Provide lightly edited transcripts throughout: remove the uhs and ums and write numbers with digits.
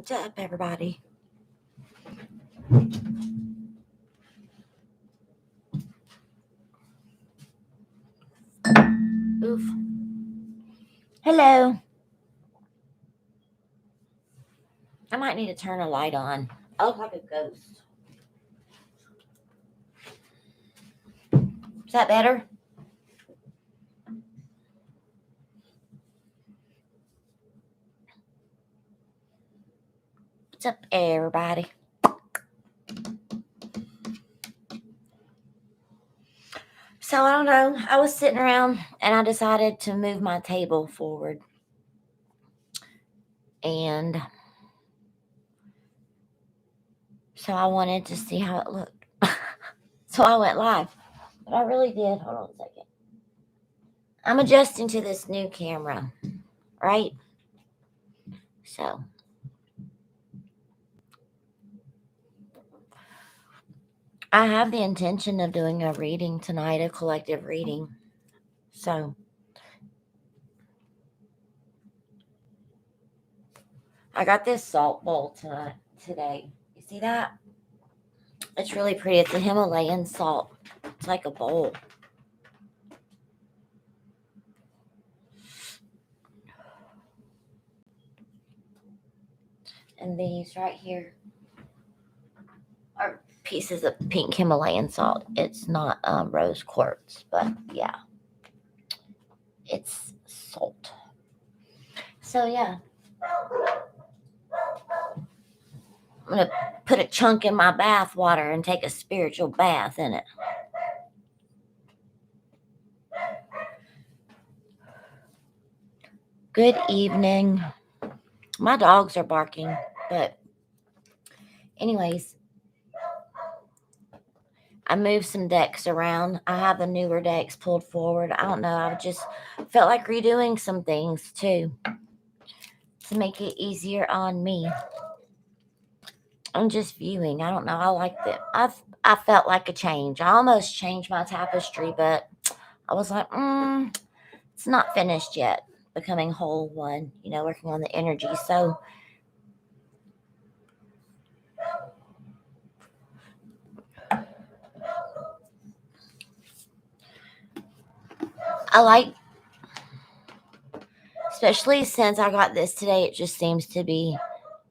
What's up, everybody? Oof. Hello. I might need to turn a light on. I look like a ghost. Is that better? What's up, everybody? So, I don't know. I was sitting around and I decided to move my table forward. And so I wanted to see how it looked. So I went live. But I really did. Hold on a second. I'm adjusting to this new camera, right? So I have the intention of doing a reading tonight, a collective reading. So I got this salt bowl today. You see that? It's really pretty. It's a Himalayan salt. It's like a bowl. And these right here are pieces of pink Himalayan salt. It's not rose quartz, but yeah, it's salt. So yeah, I'm going to put a chunk in my bath water and take a spiritual bath in it. Good evening. My dogs are barking, but anyways, I moved some decks around. I have the newer decks pulled forward. I don't know. I just felt like redoing some things too to make it easier on me. I'm just viewing. I don't know. I like that. I felt like a change. I almost changed my tapestry, but I was like, it's not finished yet. Becoming whole one, working on the energy. So I like, especially since I got this today, it just seems to be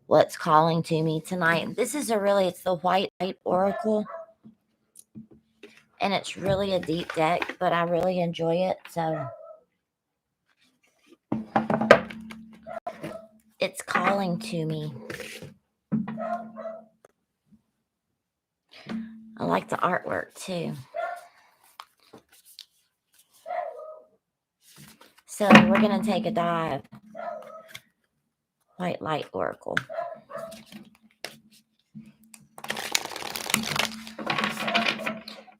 what's calling to me tonight. This is it's the White Light Oracle. And it's really a deep deck, but I really enjoy it. So it's calling to me. I like the artwork too. So we're going to take a dive. White Light Oracle.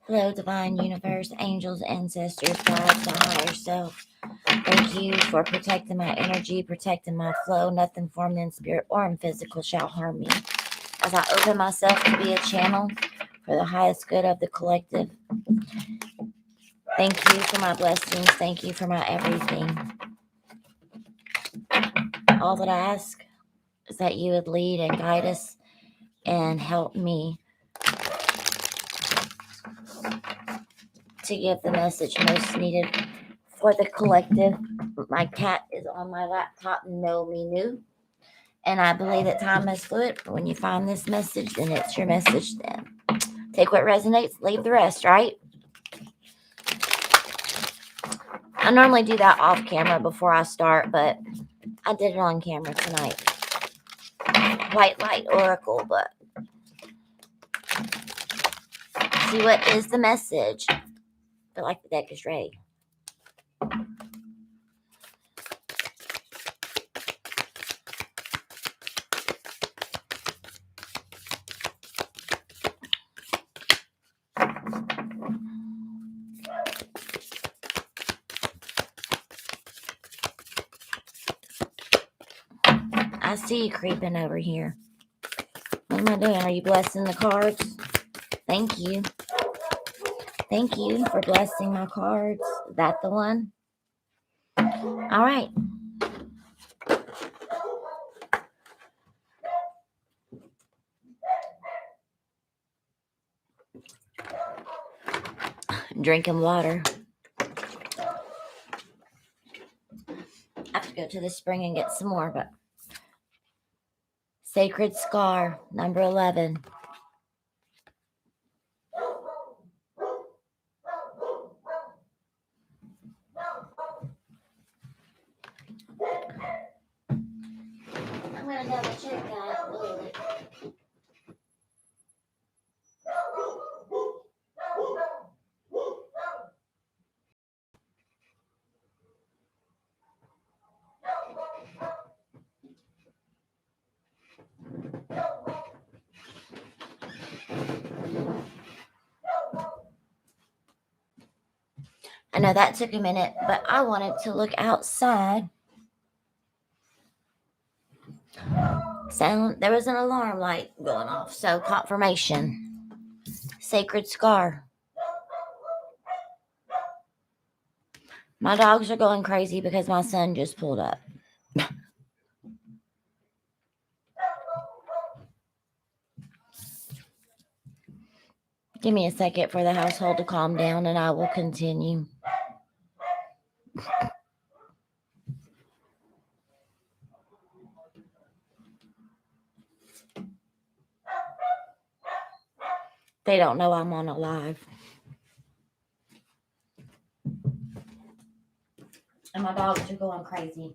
Hello, Divine Universe, angels, ancestors, guides, the higher self. Thank you for protecting my energy, protecting my flow. Nothing formed in spirit or in physical shall harm me. As I open myself to be a channel for the highest good of the collective. Thank you for my blessings. Thank you for my everything. All that I ask is that you would lead and guide us and help me to give the message most needed for the collective. My cat is on my laptop, no me new. And I believe that time is fluid. When you find this message, then it's your message then. Take what resonates, leave the rest, right? I normally do that off camera before I start, but I did it on camera tonight. White Light Oracle, but see what is the message. I feel like the deck is ready. I see you creeping over here. What am I doing? Are you blessing the cards? Thank you. Thank you for blessing my cards. Is that the one? All right. drinking water. I have to go to the spring and get some more, but Sacred Scar, number 11. I'm going to double check that. I know that took a minute, but I wanted to look outside. There was an alarm light going off, so confirmation. Sacred Scar. My dogs are going crazy because my son just pulled up. Give me a second for the household to calm down and I will continue. They don't know I'm on a live. And my dogs are going crazy.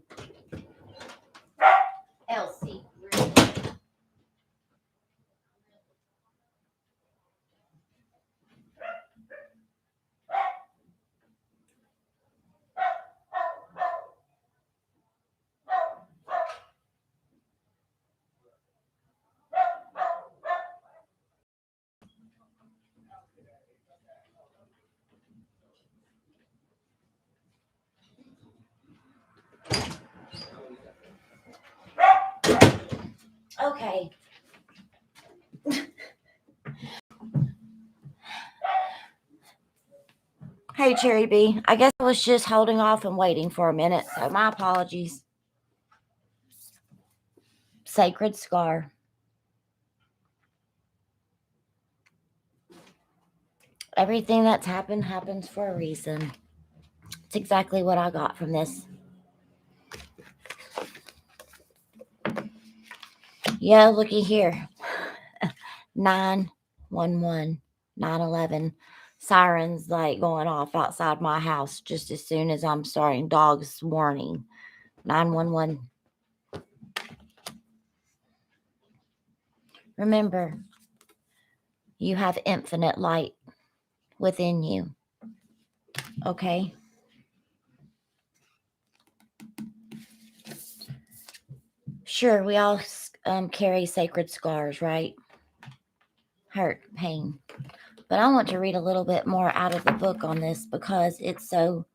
Elsie. Okay. Hey, Cherry B. I guess I was just holding off and waiting for a minute, so my apologies. Sacred Scar. Everything that's happened happens for a reason. It's exactly what I got from this. Yeah, looky here. 911, 911. Sirens like going off outside my house just as soon as I'm starting. Dogs warning. 911. Remember, you have infinite light within you. Okay? Sure, we all carry sacred scars, right? Hurt, pain. But I want to read a little bit more out of the book on this because it's so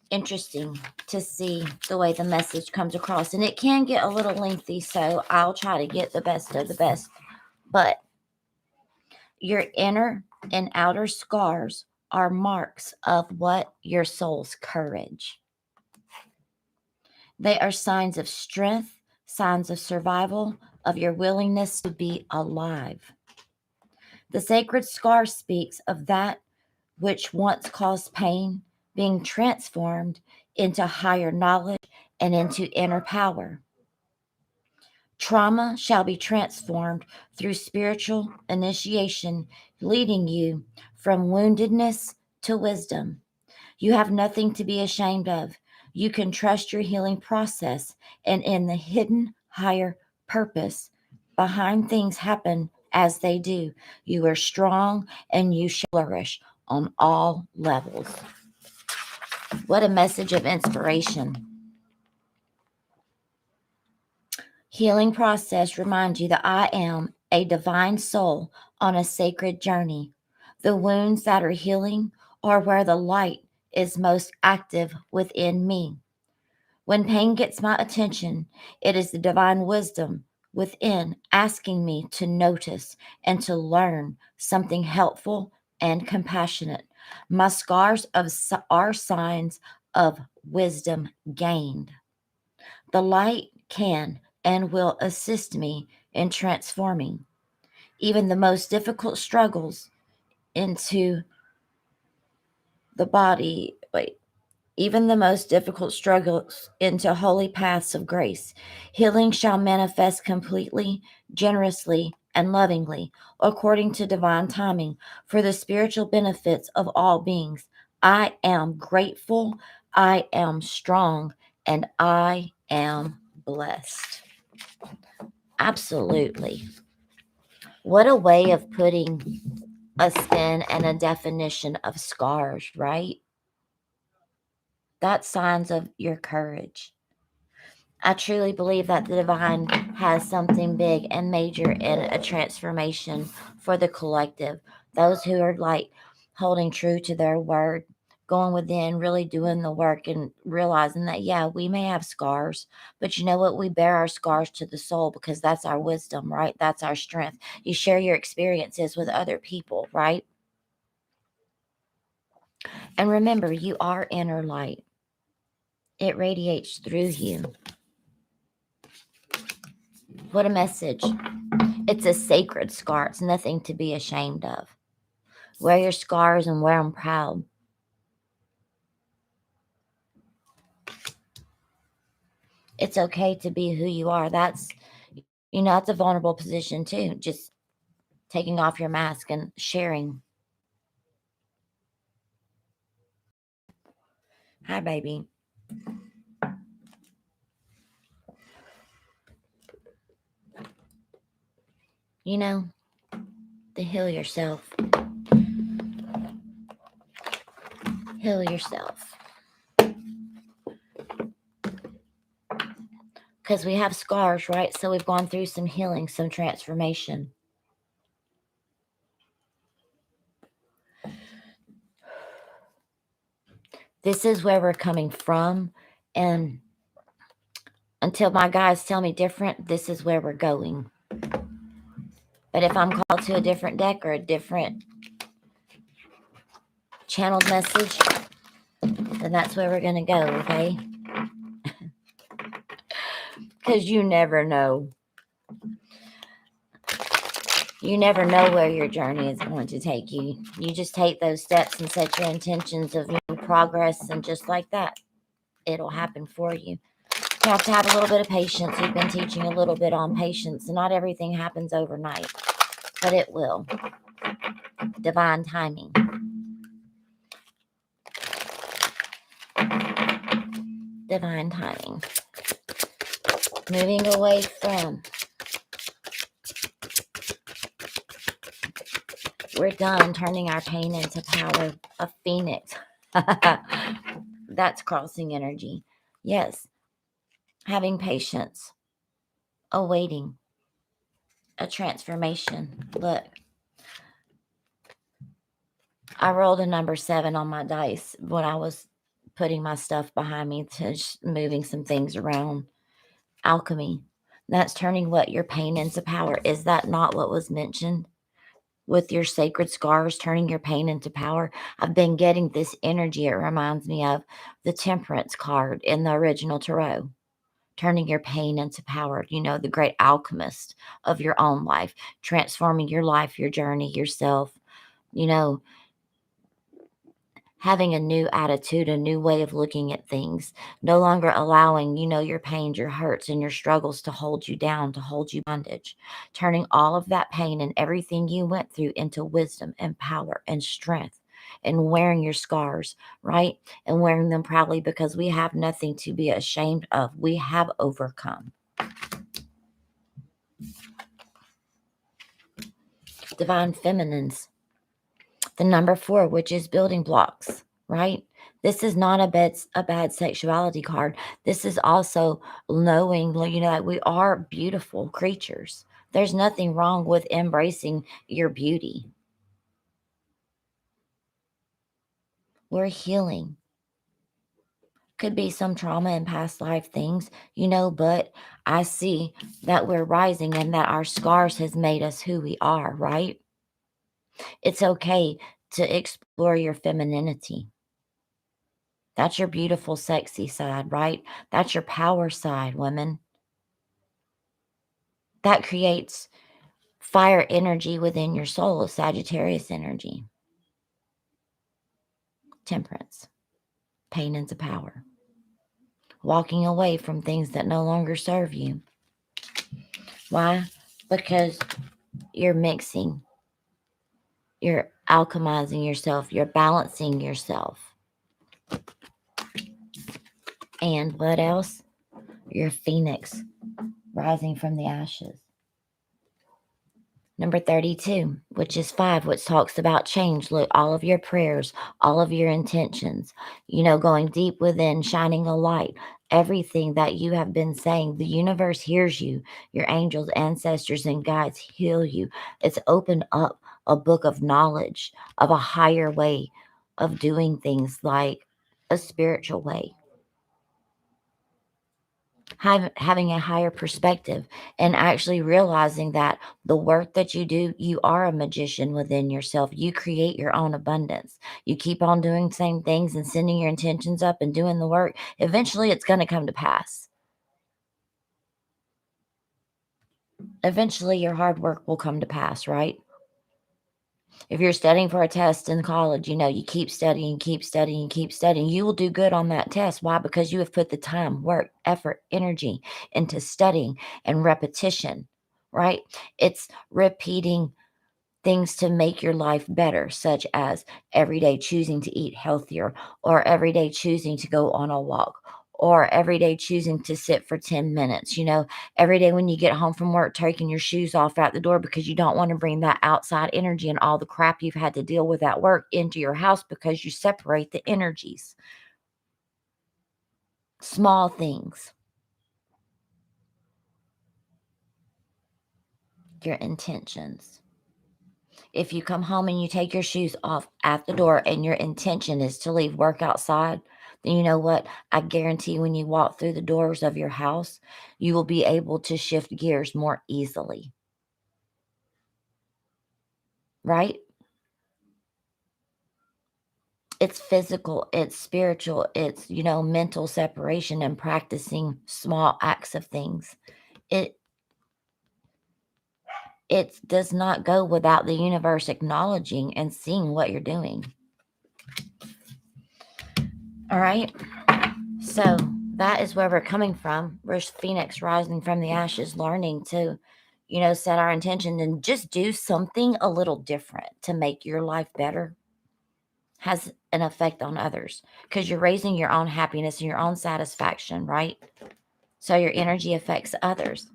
interesting to see the way the message comes across. And it can get a little lengthy, so I'll try to get the best of the best. But your inner and outer scars are marks of what? Your soul's courage. They are signs of strength, signs of survival, of your willingness to be alive. The sacred scar speaks of that which once caused pain being transformed into higher knowledge and into inner power. Trauma shall be transformed through spiritual initiation, leading you from woundedness to wisdom. You have nothing to be ashamed of. You can trust your healing process and in the hidden higher purpose behind things happen as they do. You are strong and you shall flourish on all levels. What a message of inspiration. Healing process reminds you that I am a divine soul on a sacred journey. The wounds that are healing are where the light is most active within me. When pain gets my attention, it is the divine wisdom within asking me to notice and to learn something helpful and compassionate. My scars are signs of wisdom gained. The light can and will assist me in transforming even the most difficult struggles into the body, even the most difficult struggles into holy paths of grace. Healing shall manifest completely, generously, and lovingly, according to divine timing, for the spiritual benefits of all beings. I am grateful, I am strong, and I am blessed. Absolutely. What a way of putting a spin and a definition of scars, right? That's signs of your courage. I truly believe that the divine has something big and major in a transformation for the collective. Those who are holding true to their word, going within, really doing the work and realizing that, yeah, we may have scars, but you know what? We bear our scars to the soul because that's our wisdom, right? That's our strength. You share your experiences with other people, right? And remember, you are inner light. It radiates through you. What a message. It's a sacred scar. It's nothing to be ashamed of. Wear your scars and wear them proud. It's okay to be who you are. That's a vulnerable position too. Just taking off your mask and sharing. Hi, baby. To heal yourself. Heal yourself. Because we have scars, right? So we've gone through some healing, some transformation. This is where we're coming from. And until my guys tell me different, this is where we're going. But if I'm called to a different deck or a different channeled message, then that's where we're going to go, okay? Because you never know. You never know where your journey is going to take you. You just take those steps and set your intentions of progress, and just like that, it'll happen for you. You have to have a little bit of patience. We've been teaching a little bit on patience. Not everything happens overnight, but it will. Divine timing. Divine timing. Moving away from. We're done turning our pain into power. A phoenix. That's crossing energy. Yes. Having patience. Awaiting a transformation. Look. I rolled a number 7 on my dice when I was putting my stuff behind me, to moving some things around. Alchemy. That's turning what? Your pain into power. Is that not what was mentioned? With your sacred scars, turning your pain into power. I've been getting this energy. It reminds me of the Temperance card in the original tarot. Turning your pain into power. The great alchemist of your own life. Transforming your life, your journey, yourself. Having a new attitude, a new way of looking at things, no longer allowing, your pains, your hurts, and your struggles to hold you down, to hold you bondage, turning all of that pain and everything you went through into wisdom and power and strength, and wearing your scars, right? And wearing them proudly, because we have nothing to be ashamed of. We have overcome. Divine feminines. The number 4, which is building blocks, right? This is not a bad sexuality card. This is also knowing, that we are beautiful creatures. There's nothing wrong with embracing your beauty. We're healing. Could be some trauma and past life things, but I see that we're rising and that our scars has made us who we are, right? It's okay to explore your femininity. That's your beautiful, sexy side, right? That's your power side, women. That creates fire energy within your soul, Sagittarius energy. Temperance. Pain into power. Walking away from things that no longer serve you. Why? Because you're mixing. You're alchemizing yourself. You're balancing yourself. And what else? You're a phoenix rising from the ashes. Number 32, which is 5, which talks about change. Look, all of your prayers, all of your intentions, going deep within, shining a light, everything that you have been saying, the universe hears you. Your angels, ancestors, and guides heal you. It's opened up a book of knowledge of a higher way of doing things, like a spiritual way. Having a higher perspective and actually realizing that the work that you do, you are a magician within yourself. You create your own abundance. You keep on doing the same things and sending your intentions up and doing the work. Eventually, it's going to come to pass. Eventually, your hard work will come to pass, right? If you're studying for a test in college, you keep studying, keep studying, keep studying. You will do good on that test. Why? Because you have put the time, work, effort, energy into studying and repetition, right? It's repeating things to make your life better, such as every day choosing to eat healthier, or every day choosing to go on a walk, or every day choosing to sit for 10 minutes. Every day when you get home from work, taking your shoes off at the door because you don't want to bring that outside energy and all the crap you've had to deal with at work into your house, because you separate the energies. Small things. Your intentions. If you come home and you take your shoes off at the door and your intention is to leave work outside, then you know what? I guarantee when you walk through the doors of your house, you will be able to shift gears more easily. Right? It's physical, it's spiritual, it's, mental separation and practicing small acts of things. It it does not go without the universe acknowledging and seeing what you're doing. All right? So that is where we're coming from. We're Phoenix rising from the ashes, learning to, set our intention and just do something a little different to make your life better. Has an effect on others because you're raising your own happiness and your own satisfaction, right? So your energy affects others.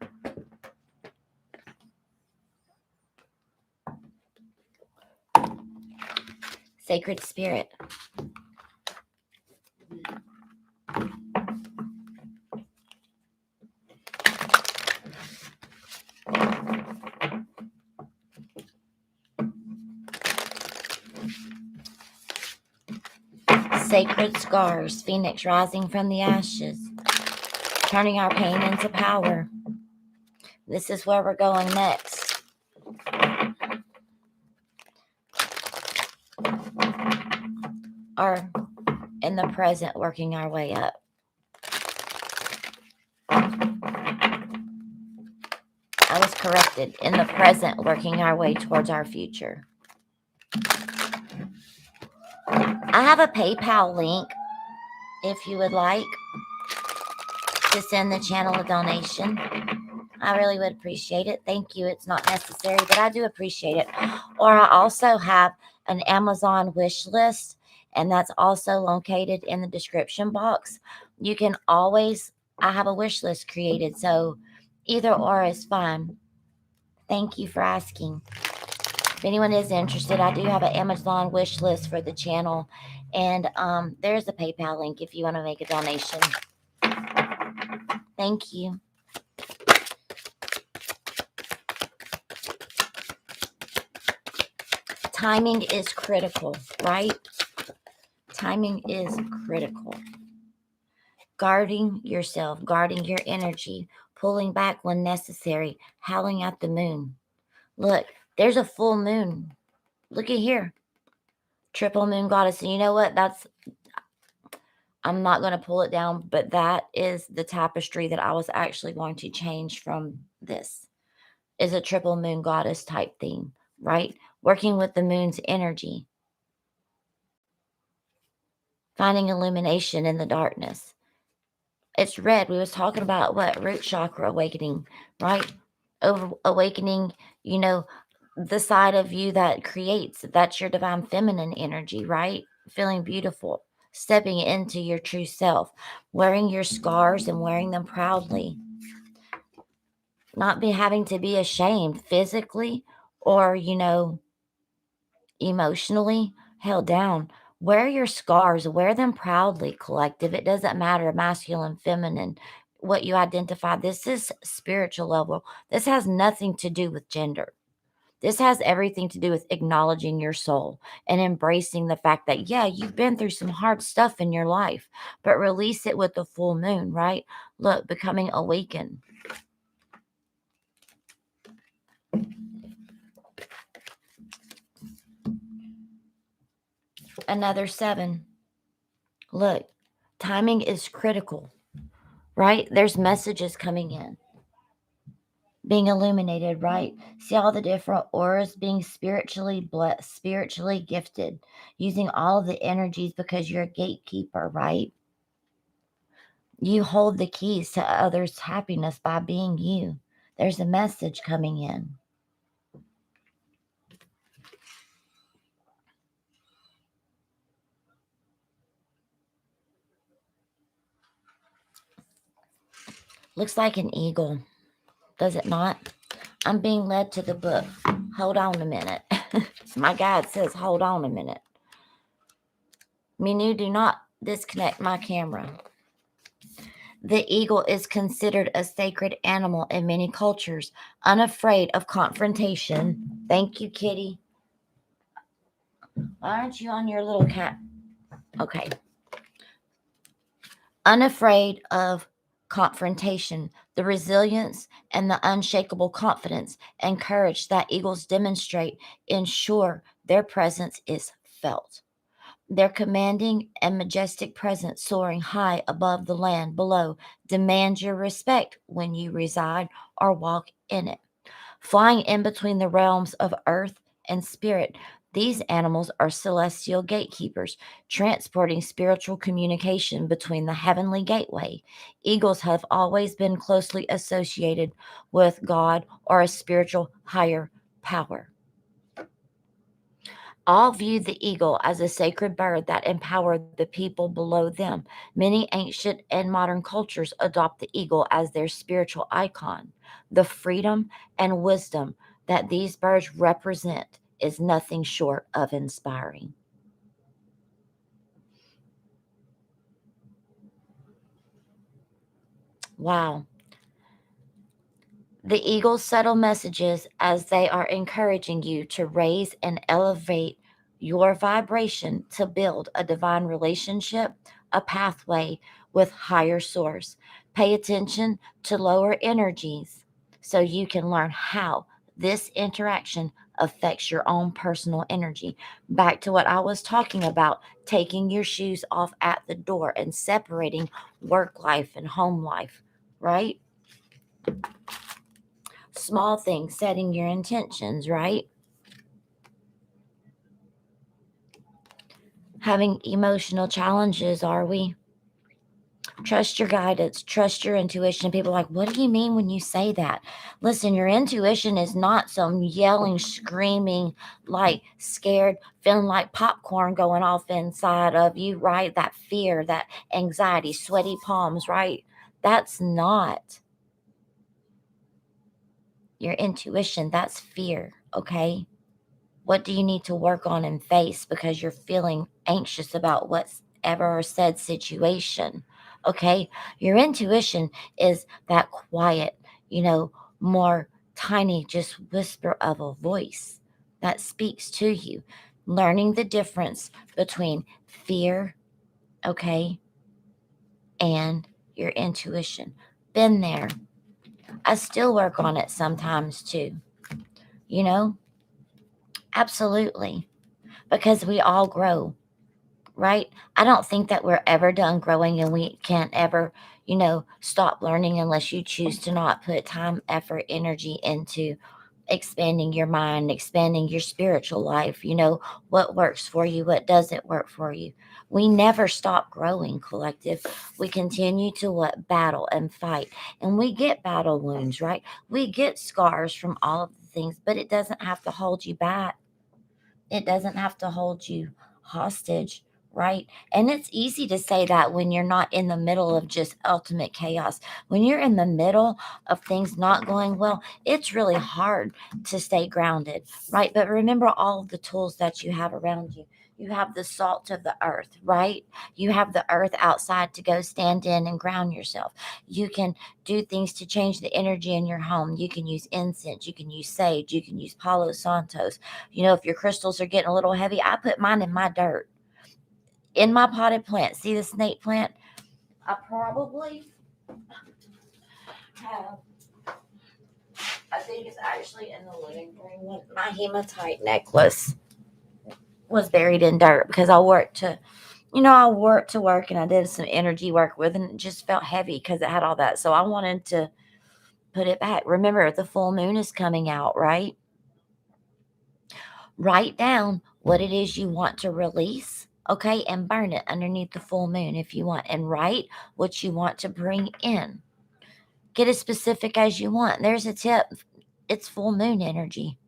Sacred Spirit. Sacred scars, Phoenix rising from the ashes, turning our pain into power. This is where we're going next. Are in the present working our way up. I was corrected. In the present working our way towards our future. I have a PayPal link if you would like to send the channel a donation. I really would appreciate it. Thank you. It's not necessary, but I do appreciate it. Or I also have an Amazon wish list, and that's also located in the description box. You can always, I have a wish list created, so either or is fine. Thank you for asking. If anyone is interested, I do have an Amazon wish list for the channel, and there's a PayPal link if you want to make a donation. Thank you. Timing is critical, right? Timing is critical. Guarding yourself, guarding your energy, pulling back when necessary, howling at the moon. Look, there's a full moon. Look at here. Triple moon goddess. And you know what? I'm not going to pull it down, but that is the tapestry that I was actually going to change from this. Is a triple moon goddess type theme, right? Working with the moon's energy. finding illumination in the darkness. It's red. We was talking about what? Root chakra awakening, right? Awakening, the side of you that creates. That's your divine feminine energy, right? Feeling beautiful, stepping into your true self, wearing your scars and wearing them proudly. Not be having to be ashamed physically or, emotionally held down. Wear your scars, wear them proudly, collective. It doesn't matter, masculine, feminine, what you identify. This is spiritual level. This has nothing to do with gender. This has everything to do with acknowledging your soul and embracing the fact that, yeah, you've been through some hard stuff in your life, but release it with the full moon, right? Look, becoming awakened. Another 7. Look, timing is critical, right? There's messages coming in, being illuminated, right? See all the different auras being spiritually blessed, spiritually gifted, using all of the energies because you're a gatekeeper, right? You hold the keys to others' happiness by being you. There's a message coming in. Looks like an eagle, does it not? I'm being led to the book. Hold on a minute. My guide says, hold on a minute. Minu, do not disconnect my camera. The eagle is considered a sacred animal in many cultures, unafraid of confrontation. Thank you, kitty. Why aren't you on your little cat? Okay. Unafraid of confrontation, the resilience and the unshakable confidence and courage that eagles demonstrate ensure their presence is felt. Their commanding and majestic presence soaring high above the land below demands your respect when you reside or walk in it. Flying in between the realms of earth and spirit, these animals are celestial gatekeepers, transporting spiritual communication between the heavenly gateway. Eagles have always been closely associated with God or a spiritual higher power. All view the eagle as a sacred bird that empowered the people below them. Many ancient and modern cultures adopt the eagle as their spiritual icon. The freedom and wisdom that these birds represent is nothing short of inspiring. Wow. The eagle's subtle messages as they are encouraging you to raise and elevate your vibration to build a divine relationship, a pathway with higher source. Pay attention to lower energies so you can learn how this interaction affects your own personal energy. Back to what I was talking about, taking your shoes off at the door and separating work life and home life, right? Small things, setting your intentions, right? Having emotional challenges, are we? Trust your guidance, trust your intuition. People are like, what do you mean when you say that? Listen, your intuition is not some yelling, screaming, like scared, feeling like popcorn going off inside of you, right? That fear, that anxiety, sweaty palms, right? That's not your intuition. That's fear, okay? What do you need to work on and face because you're feeling anxious about what's ever said situation? Okay. Your intuition is that quiet, more tiny, just whisper of a voice that speaks to you. Learning the difference between fear, okay, and your intuition. Been there. I still work on it sometimes too, you know? Absolutely. Because we all grow, right? I don't think that we're ever done growing and we can't ever, stop learning unless you choose to not put time, effort, energy into expanding your mind, expanding your spiritual life. What works for you, what doesn't work for you. We never stop growing, collective. We continue to what? Battle and fight. And we get battle wounds, right? We get scars from all of the things, but it doesn't have to hold you back. It doesn't have to hold you hostage, right? And it's easy to say that when you're not in the middle of just ultimate chaos. When you're in the middle of things not going well, it's really hard to stay grounded, right? But remember all of the tools that you have around you. You have the salt of the earth, right? You have the earth outside to go stand in and ground yourself. You can do things to change the energy in your home. You can use incense, you can use sage, you can use Palo Santos. If your crystals are getting a little heavy, I put mine in my dirt, in my potted plant. See the snake plant? I probably have, I think it's actually in the living room. My hematite necklace was buried in dirt because I wore it to work and I did some energy work with it, and it just felt heavy because it had all that. So I wanted to put it back. Remember, the full moon is coming out, right? Write down what it is you want to release, okay, and burn it underneath the full moon if you want, and write what you want to bring in. Get as specific as you want. There's a tip. It's full moon energy.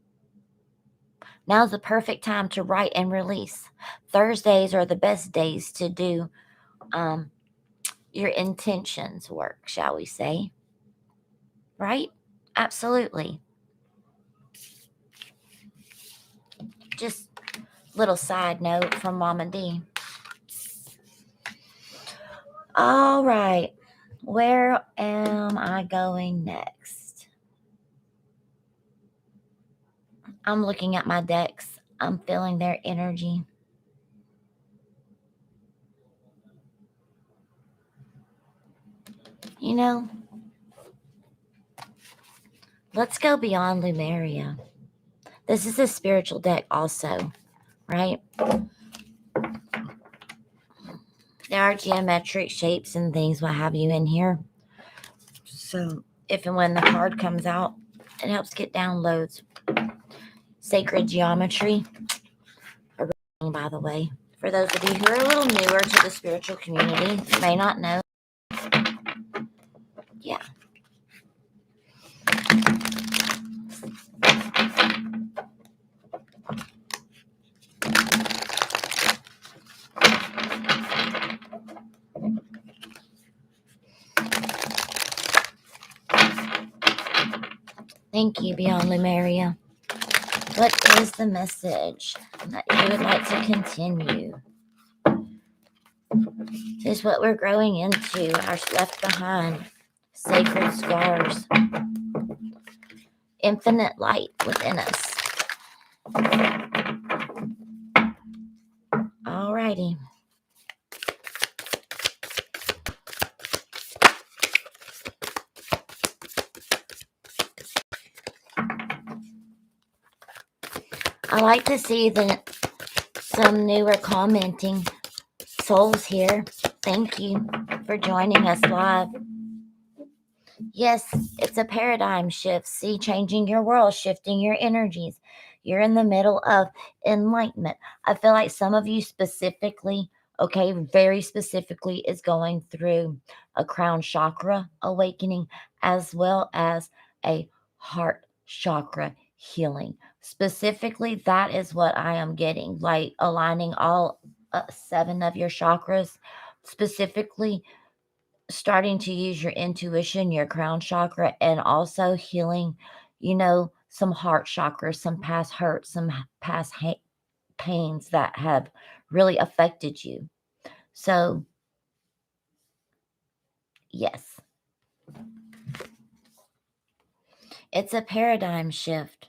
Now's the perfect time to write and release. Thursdays are the best days to do um, your intentions work, shall we say. Right? Absolutely. Just little side note from Mama D. All right. Where am I going next? I'm looking at my decks. I'm feeling their energy. You know, let's go beyond Lumeria. This is a spiritual deck, also, right? There are geometric shapes and things, what have you, in here. So, if and when the card comes out, it helps get downloads. Sacred geometry, by the way. For those of you who are a little newer to the spiritual community, may not know. Yeah. Thank you, Beyond Lumeria. What is the message that you would like to continue? This is what we're growing into, our left behind, sacred scars, infinite light within us. Alrighty. I like to see some newer commenting souls here. Thank you for joining us live. Yes, it's a paradigm shift. See, changing your world, shifting your energies. You're in the middle of enlightenment. I feel like some of you specifically, okay, very specifically, is going through a crown chakra awakening as well as a heart chakra healing. Specifically, that is what I am getting, like aligning all 7 of your chakras, specifically starting to use your intuition, your crown chakra, and also healing, some heart chakras, some past hurts, some past pains that have really affected you. So, yes, it's a paradigm shift.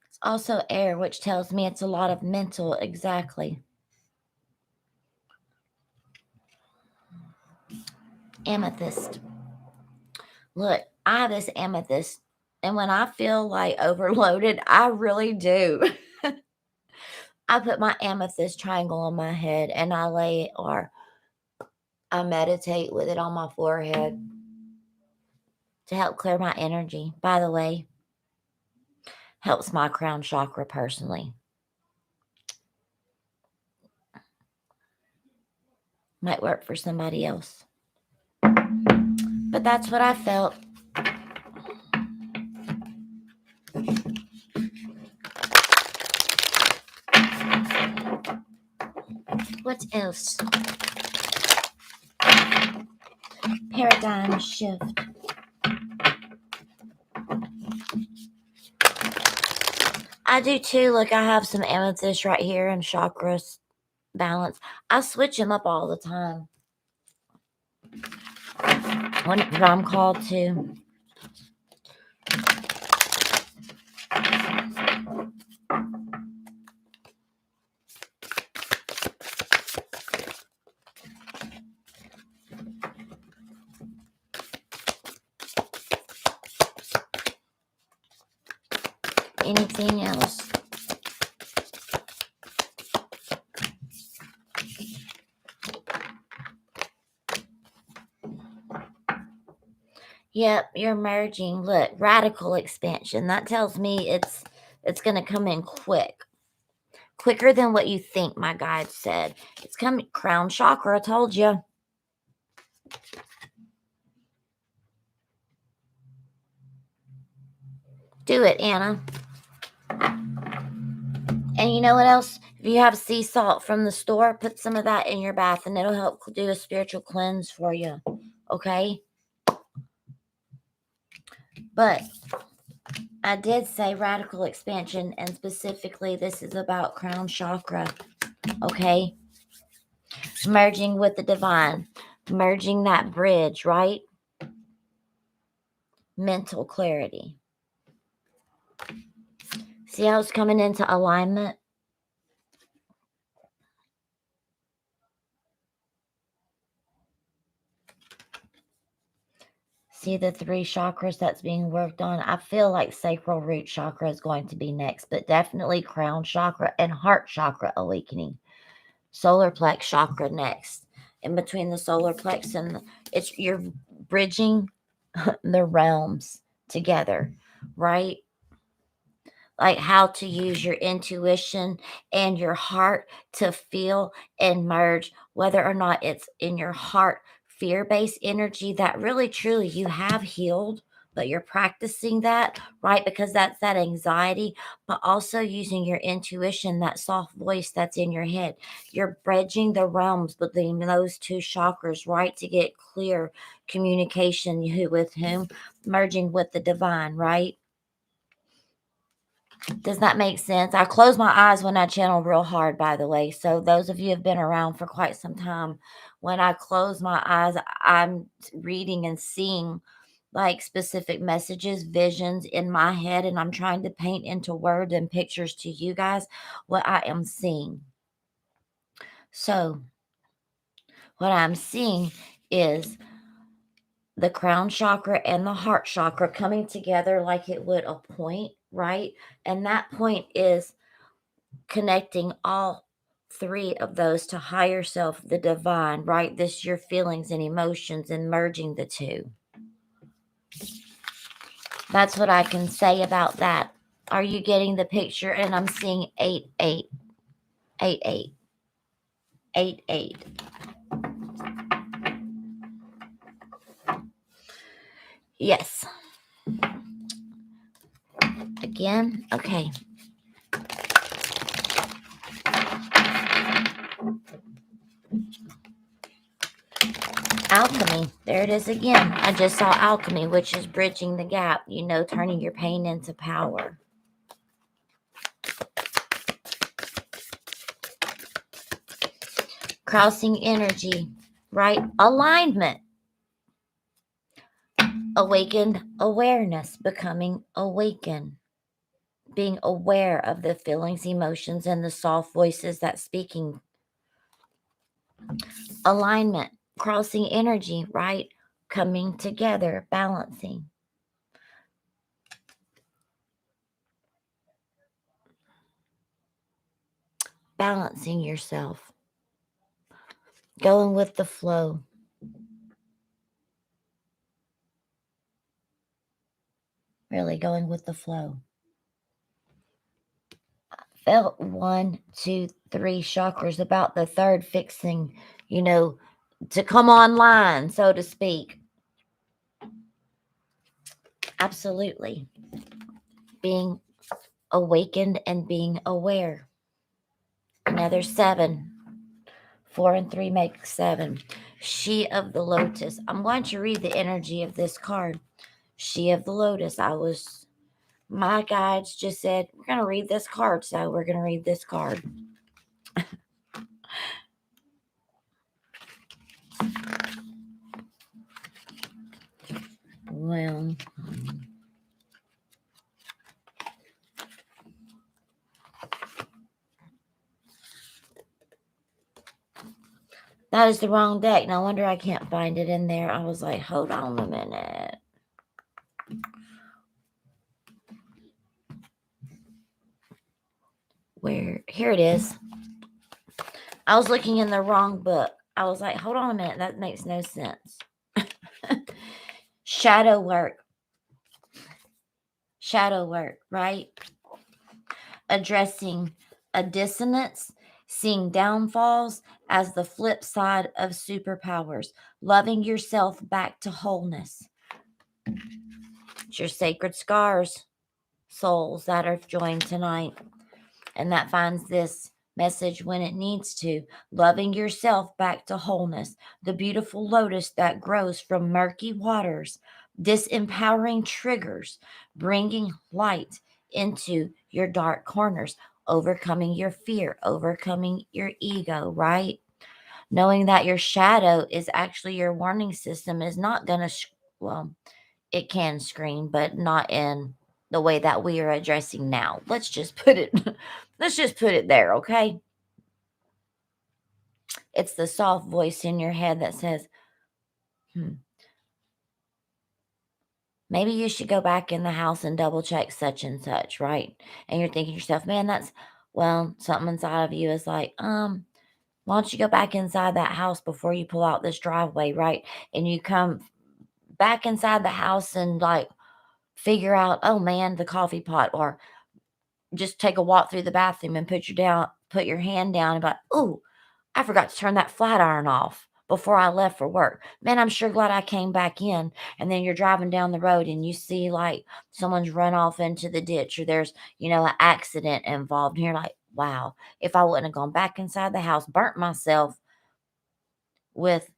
It's also air, which tells me it's a lot of mental, exactly. Amethyst. Look, I have this amethyst, and when I feel like overloaded, I really do. I put my amethyst triangle on my head and I lay it, or I meditate with it on my forehead. to help clear my energy. By the way, helps my crown chakra personally. Might work for somebody else. But that's what I felt. What else? Paradigm shift. I do too. Look, I have some amethyst right here and chakras balance. I switch them up all the time whenever I'm called to. Anything else? Yep, you're merging. Look, radical expansion. That tells me it's going to come in quicker than what you think. My guide said it's coming. Crown chakra. I told you. Do it, Anna. And you know what else? If you have sea salt from the store, put some of that in your bath and it'll help do a spiritual cleanse for you. Okay? But I did say radical expansion, and specifically this is about crown chakra. Okay? Merging with the divine. Merging that bridge, right? Mental clarity. See how it's coming into alignment? See the 3 chakras that's being worked on? I feel like sacral root chakra is going to be next, but definitely crown chakra and heart chakra awakening. Solar plex chakra next. In between the solar plex and you're bridging the realms together, right? Like how to use your intuition and your heart to feel and merge, whether or not it's in your heart fear-based energy that really truly you have healed, but you're practicing that, right? Because that's that anxiety, but also using your intuition, that soft voice that's in your head. You're bridging the realms between those 2 chakras, right? To get clear communication with whom, merging with the divine, right? Does that make sense? I close my eyes when I channel real hard, by the way. So those of you who have been around for quite some time, when I close my eyes, I'm reading and seeing like specific messages, visions in my head, and I'm trying to paint into words and pictures to you guys what I am seeing. So what I'm seeing is the crown chakra and the heart chakra coming together like it would a point, right? And that point is connecting all 3 of those to higher self, the divine, right? This your feelings and emotions and merging the 2. That's what I can say about that. Are you getting the picture? And I'm seeing 8-8. 8-8. 8-8. Yes. Again? Okay. Alchemy. There it is again. I just saw alchemy, which is bridging the gap, turning your pain into power. Crossing energy, right? Alignment. Awakened awareness, becoming awakened. Being aware of the feelings, emotions, and the soft voices that's speaking. Alignment, crossing energy, right? Coming together, balancing. Balancing yourself. Going with the flow. Really going with the flow. Felt 1, 2, 3 chakras, about the third fixing, to come online, so to speak. Absolutely. Being awakened and being aware. Another 7. 4 and 3 make 7. She of the Lotus. I'm going to read the energy of this card. She of the Lotus. My guides just said, we're going to read this card, so we're going to read this card. Well, that is the wrong deck. No wonder I can't find it in there. I was like, hold on a minute. Here it is. I was looking in the wrong book. I was like, hold on a minute. That makes no sense. Shadow work, right? Addressing a dissonance, seeing downfalls as the flip side of superpowers, loving yourself back to wholeness. It's your sacred scars, souls that are joined tonight, and that finds this message when it needs to. Loving yourself back to wholeness, the beautiful lotus that grows from murky waters, disempowering triggers, bringing light into your dark corners, overcoming your fear, overcoming your ego, right? Knowing that your shadow is actually your warning system is not going to, well, it can scream, but not in the way that we are addressing now. Let's just put it there, okay? It's the soft voice in your head that says, maybe you should go back in the house and double check such and such, right? And you're thinking to yourself, man, something inside of you is like, why don't you go back inside that house before you pull out this driveway, right? And you come back inside the house and like figure out, oh man, the coffee pot, or just take a walk through the bathroom and put your hand down and be like, oh, I forgot to turn that flat iron off before I left for work. Man, I'm sure glad I came back in. And then you're driving down the road and you see like someone's run off into the ditch, or there's, an accident involved. And you're like, wow, if I wouldn't have gone back inside the house, burnt myself with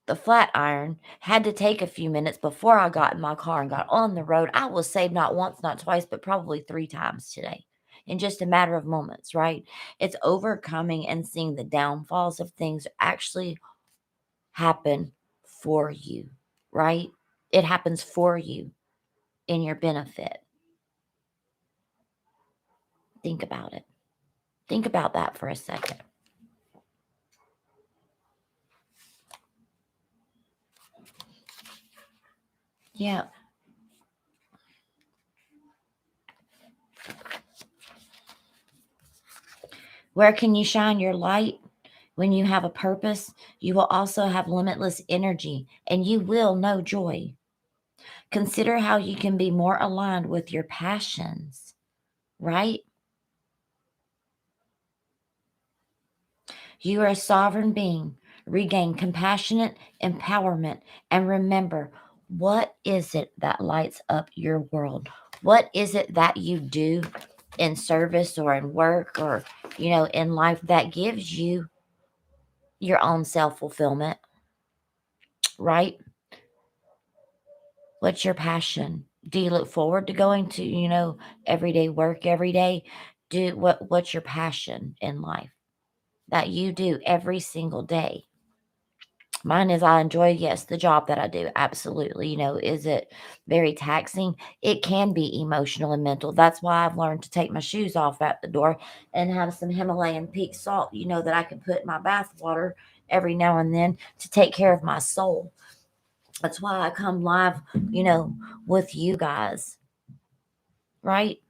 the flat iron, had to take a few minutes before I got in my car and got on the road, I was saved not once, not twice, but probably 3 times today in just a matter of moments, right? It's overcoming and seeing the downfalls of things actually happen for you, right? It happens for you in your benefit. Think about it. Think about that for a second. Yeah. Where can you shine your light? When you have a purpose, you will also have limitless energy and you will know joy. Consider how you can be more aligned with your passions, right? You are a sovereign being. Regain compassionate empowerment and remember, what is it that lights up your world? What is it that you do in service or in work or, in life that gives you your own self-fulfillment, right? What's your passion? Do you look forward to going to, everyday work every day? What's your passion in life that you do every single day? Mine is I enjoy, yes, the job that I do. Absolutely. Is it very taxing? It can be emotional and mental. That's why I've learned to take my shoes off at the door and have some Himalayan peak salt, that I can put in my bath water every now and then to take care of my soul. That's why I come live, with you guys, right?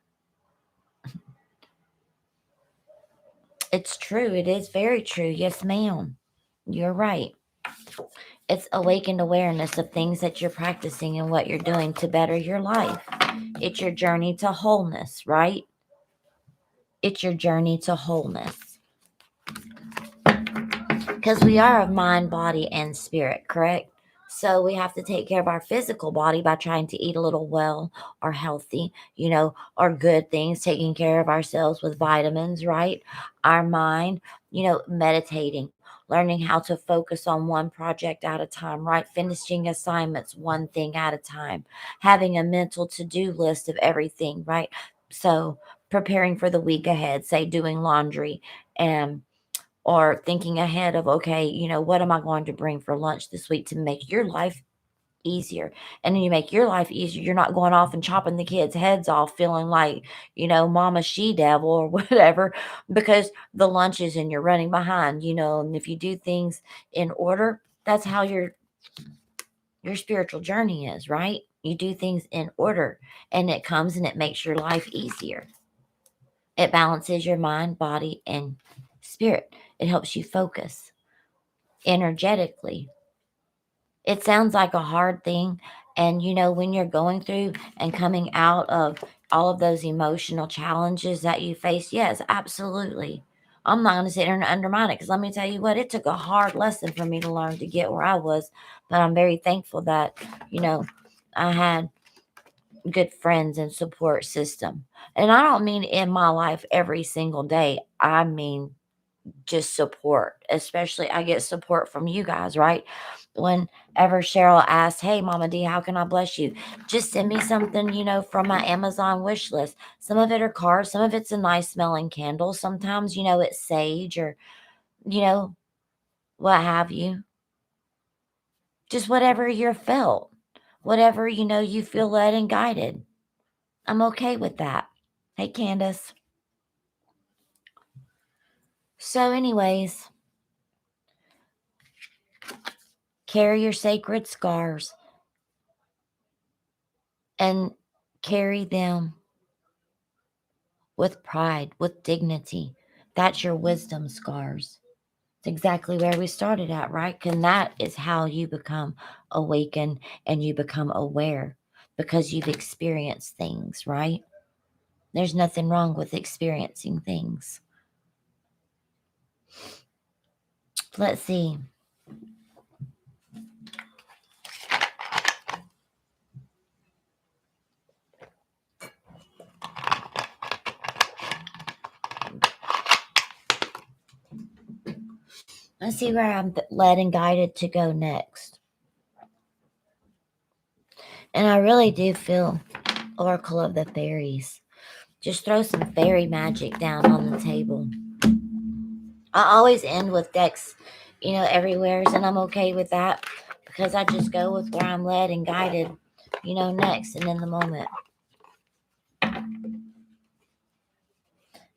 It's true. It is very true. Yes, ma'am. You're right. It's awakened awareness of things that you're practicing and what you're doing to better your life. It's your journey to wholeness, right? It's your journey to wholeness. Because we are of mind, body, and spirit, correct? So we have to take care of our physical body by trying to eat a little well or healthy, or good things, taking care of ourselves with vitamins, right? Our mind, meditating, learning how to focus on one project at a time, right? Finishing assignments one thing at a time, having a mental to-do list of everything, right? So preparing for the week ahead, say doing laundry and or thinking ahead of, okay, what am I going to bring for lunch this week to make your life easier? And then you make your life easier. You're not going off and chopping the kids' heads off, feeling like, mama she-devil or whatever, because the lunch is and you're running behind, and if you do things in order, that's how your spiritual journey is, right? You do things in order and it comes and it makes your life easier. It balances your mind, body, and spirit. It helps you focus energetically. It sounds like a hard thing. And, when you're going through and coming out of all of those emotional challenges that you face, yes, absolutely. I'm not going to sit here and undermine it because let me tell you what, it took a hard lesson for me to learn to get where I was. But I'm very thankful that, I had good friends and support system. And I don't mean in my life every single day. I mean just support. Especially I get support from you guys, right? Whenever Cheryl asks, "Hey Mama D, how can I bless you?" Just send me something, from my Amazon wish list. Some of it are cards, some of it's a nice smelling candle. Sometimes, it's sage or, you know, what have you. Just whatever you're felt. Whatever, you feel led and guided. I'm okay with that. Hey, Candace. So, anyways, carry your sacred scars and carry them with pride, with dignity. That's your wisdom scars. It's exactly where we started at, right? And that is how you become awakened and you become aware because you've experienced things, right? There's nothing wrong with experiencing things. Let's see. Let's see where I'm led and guided to go next. And I really do feel Oracle of the Fairies. Just throw some fairy magic down on the table. I always end with decks, everywhere, and I'm okay with that because I just go with where I'm led and guided, next and in the moment.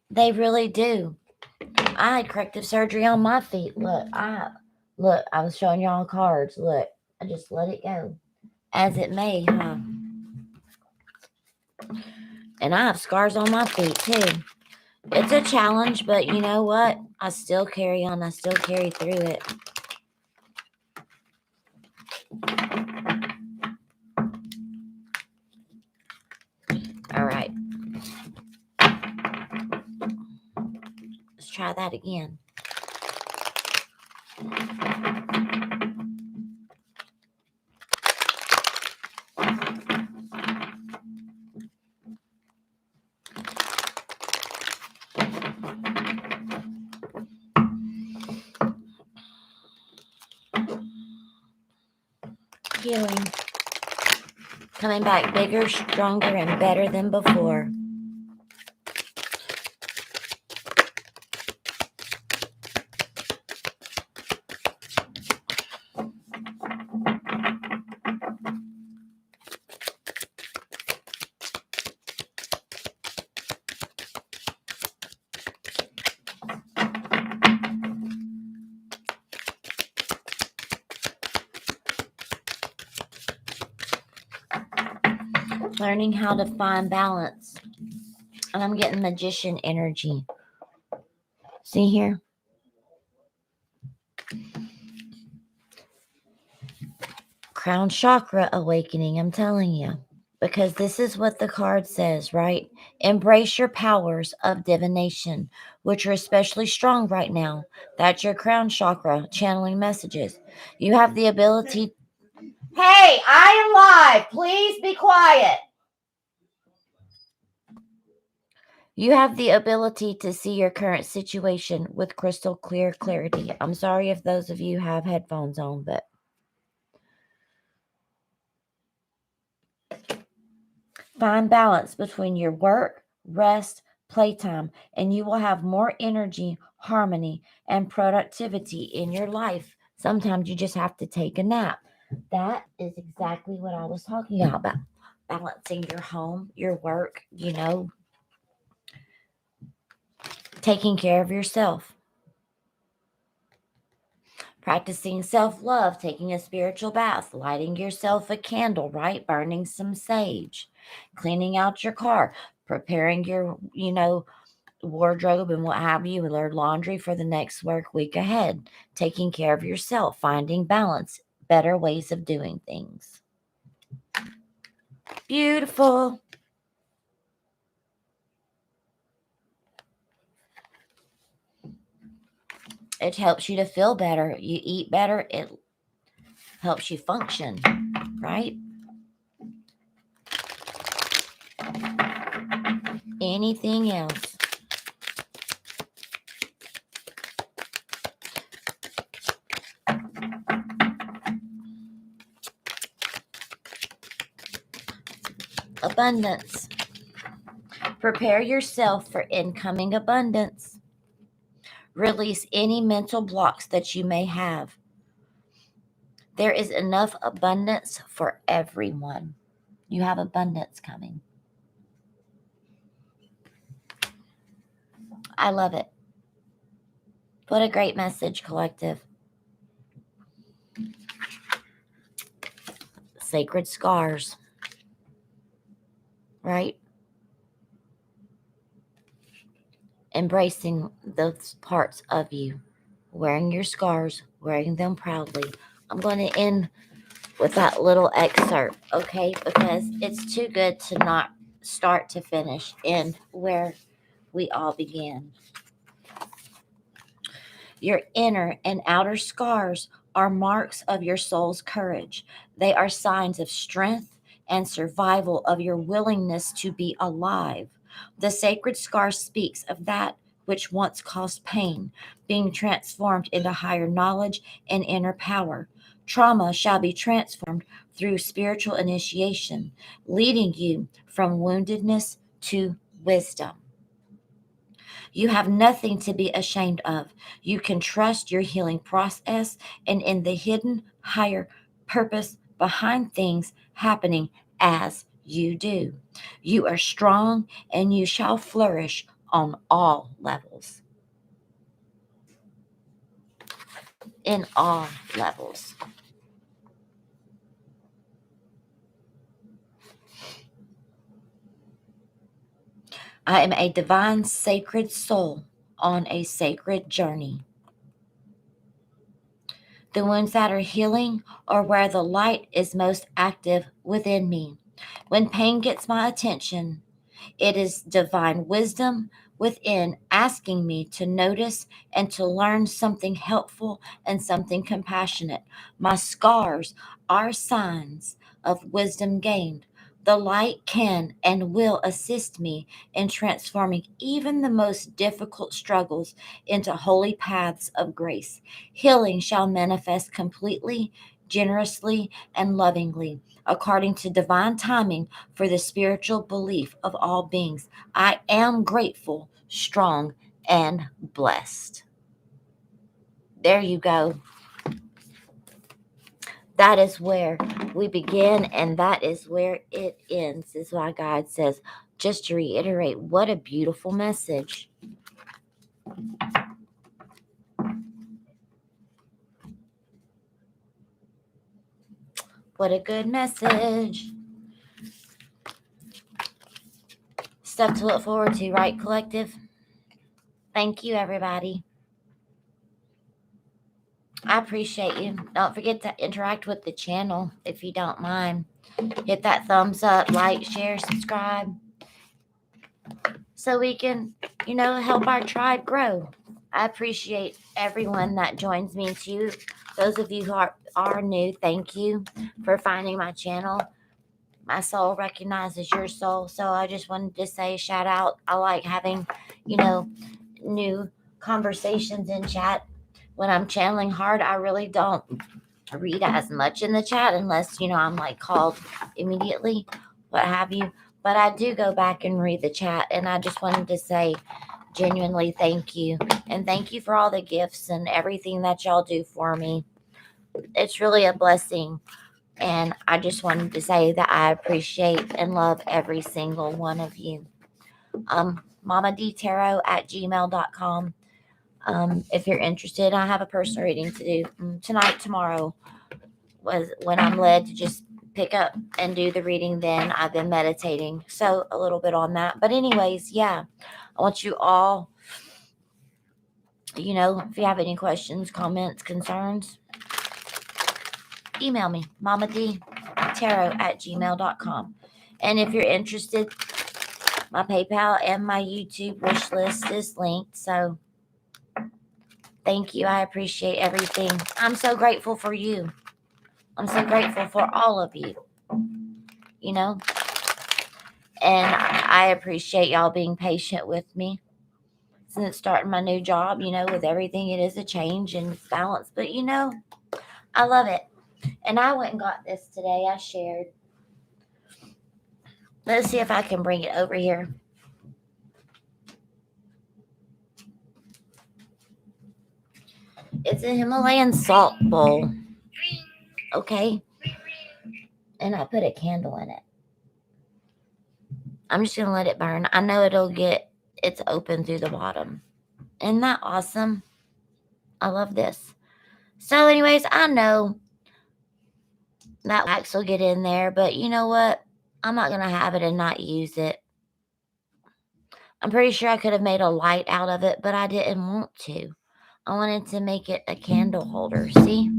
They really do. I had corrective surgery on my feet. I was showing y'all cards. Look, I just let it go. As it may, huh? And I have scars on my feet too. It's a challenge, but you know what? I still carry on. I still carry through it. All right. Let's try that again. Healing. Coming back bigger, stronger, and better than before. Learning how to find balance. And I'm getting magician energy. See here? Crown chakra awakening, I'm telling you. because this is what the card says, right? Embrace your powers of divination, which are especially strong right now. That's your crown chakra channeling messages. You have the ability. Hey, I am live. Please be quiet. You have the ability to see your current situation with crystal clear clarity. I'm sorry if those of you have headphones on, but find balance between your work, rest, playtime, and you will have more energy, harmony, and productivity in your life. Sometimes you just have to take a nap. That is exactly what I was talking about balancing your home, your work, taking care of yourself. Practicing self love, taking a spiritual bath, lighting yourself a candle, right? Burning some sage, cleaning out your car, preparing your, wardrobe and what have you, and their laundry for the next work week ahead, taking care of yourself, finding balance, better ways of doing things. Beautiful. It helps you to feel better. You eat better, it helps you function, right? Anything else? Abundance. Prepare yourself for incoming abundance. Release any mental blocks that you may have. There is enough abundance for everyone. You have abundance coming. I love it. What a great message, collective. Sacred scars, right? Embracing those parts of you, wearing your scars, wearing them proudly. I'm going to end with that little excerpt, okay? Because it's too good to not start to finish in where we all began. Your inner and outer scars are marks of your soul's courage. They are signs of strength and survival of your willingness to be alive. The sacred scar speaks of that which once caused pain, being transformed into higher knowledge and inner power. Trauma shall be transformed through spiritual initiation, leading you from woundedness to wisdom. You have nothing to be ashamed of. You can trust your healing process and in the hidden higher purpose behind things happening as you do. You are strong and you shall flourish on all levels. In all levels. I am a divine sacred soul on a sacred journey. The wounds that are healing are where the light is most active within me. When pain gets my attention, it is divine wisdom within asking me to notice and to learn something helpful and something compassionate. My scars are signs of wisdom gained. The light can and will assist me in transforming even the most difficult struggles into holy paths of grace. Healing shall manifest completely, generously, and lovingly, according to divine timing for the spiritual belief of all beings. I am grateful, strong, and blessed. There you go. That is where we begin, and that is where it ends, is why God says, just to reiterate, what a beautiful message. What a good message. Stuff to look forward to, right, collective? Thank you, everybody. I appreciate you. Don't forget to interact with the channel if you don't mind. hit that thumbs up, like, share, subscribe, so we can, help our tribe grow. I appreciate everyone that joins me too. Those of you who are new, thank you for finding my channel. My soul recognizes your soul. So I just wanted to say shout out. I like having, new conversations in chat. When I'm channeling hard, I really don't read as much in the chat unless, I'm like called immediately, what have you. But I do go back and read the chat. And I just wanted to say genuinely thank you. And thank you for all the gifts and everything that y'all do for me. It's really a blessing. And I just wanted to say that I appreciate and love every single one of you. mamadtarot@gmail.com. If you're interested, I have a personal reading to do tonight, tomorrow, was when I'm led to just pick up and do the reading. Then I've been meditating, so a little bit on that. But anyways, yeah, I want you all, if you have any questions, comments, concerns, email me, mamadtarot@gmail.com. And if you're interested, my PayPal and my YouTube wish list is linked. So thank you. I appreciate everything. I'm so grateful for you. I'm so grateful for all of you, and I appreciate y'all being patient with me since starting my new job, with everything. It is a change and balance, but I love it. And I went and got this today. I shared. Let's see if I can bring it over here. It's a Himalayan salt bowl. Okay. And I put a candle in it. I'm just going to let it burn. I know it's open through the bottom. Isn't that awesome? I love this. So anyways, I know that wax will get in there, but you know what? I'm not going to have it and not use it. I'm pretty sure I could have made a light out of it, but I didn't want to. I wanted to make it a candle holder. See?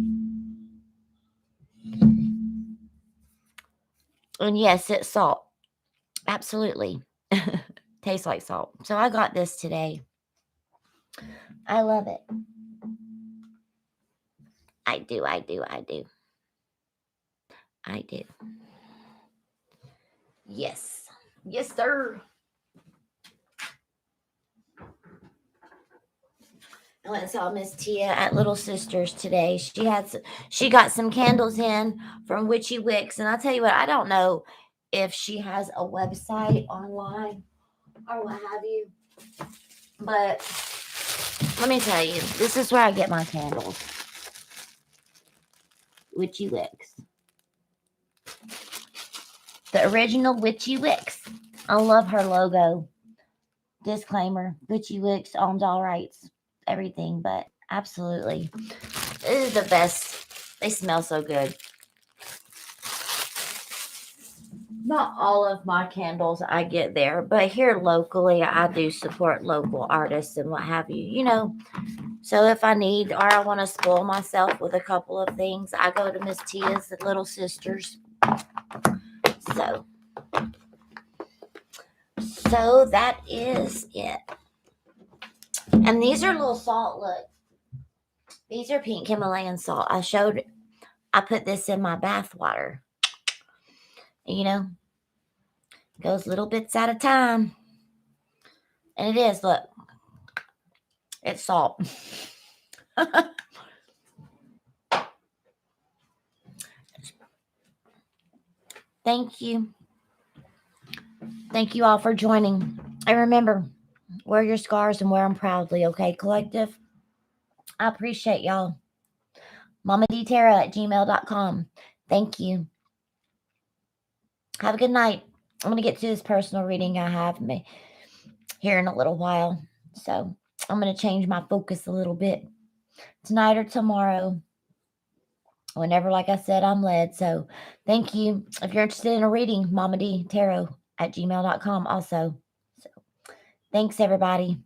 And yes, it's salt. Absolutely. Tastes like salt. So I got this today. I love it. I do. Yes. Yes, sir. I went and saw Miss Tia at Little Sisters today. She got some candles in from Witchy Wicks, and I'll tell you what, I don't know if she has a website online or what have you, but let me tell you, this is where I get my candles. Witchy Wicks. The original Witchy Wicks. I love her logo. Disclaimer, Witchy Wicks owns all rights, everything, but absolutely. This is the best. They smell so good. Not all of my candles I get there, but here locally, I do support local artists and what have you, So if I need or I want to spoil myself with a couple of things, I go to Miss Tia's at Little Sisters. So that is it. And these are little salt. Look, these are pink Himalayan salt. I put this in my bath water. Goes little bits at a time. And it is, look, it's salt. Thank you. Thank you all for joining. And remember, wear your scars and wear them proudly, okay, collective? I appreciate y'all. mamadtarot@gmail.com. Thank you. Have a good night. I'm going to get to this personal reading I have here in a little while. So I'm going to change my focus a little bit tonight or tomorrow. Whenever, like I said, I'm led. So thank you. If you're interested in a reading, mamadtarot@gmail.com also. So thanks, everybody.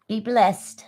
Be blessed.